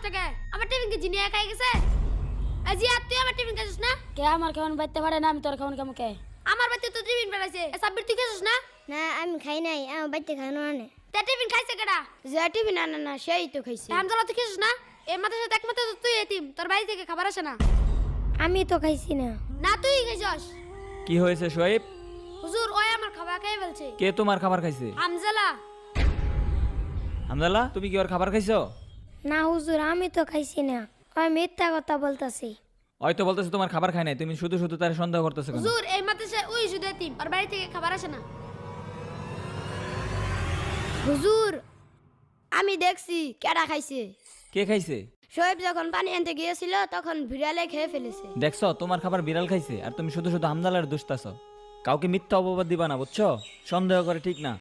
টাকা আমার টিফিন কি জিনিয়া খাই গেছে আজি আর তুই আমার টিফিন খাইছিস না কে আমার কেমন বাইতে পারে না আমি তোর কেমন কেমন কে আমার বাড়িতে তো টিফিন বেড়াইছে সাব্বির তুই খাইছিস না না আমি খাই নাই আমার বাড়িতে খানো আনে তে টিফিন খাইছে কেডা যে টিফিন আনে না সেই তো খাইছে হামজালা তুই খাইছিস না এর মাথার সাথে একমাত্র তো তুই এতিম তোর বাড়ি থেকে খাবার আসে না আমি তো খাইছি না না তুই খাইছস কি হয়েছে শোয়েব? হুজুর ওই আমার খাবার খেয়ে ফেলছে কে তোমার খাবার খাইছে? হামজালা হামদাল্লাহ, তুমি কি ওর খাবার খাইছো? না হুজুর আমি তো খাইছি না আমি মিথ্যা কথা বলতাছি হয়তো বলতেছে তোমার খাবার খায় নাই, তুমি শুধু শুধু তার সন্দেহ করতেছো কেন? হুজুর এই মাথায় ওই শুধু এতিম ওর বাড়ি থেকে খাবার আসে না হুজুর আমি দেখছি কেডা খাইছে কে খাইছে? শোয়েব যখন পানি আনতে গিয়েছিল তখন বিড়ালে খেয়ে ফেলেছে দেখছো তোমার খাবার বিড়াল খাইছে আর তুমি শুধু শুধু হামদাল্লার দোষতাছো। কাউকে মিথ্যা অপবাদ দিবা না, বুঝছো? সন্দেহ করে ঠিক না।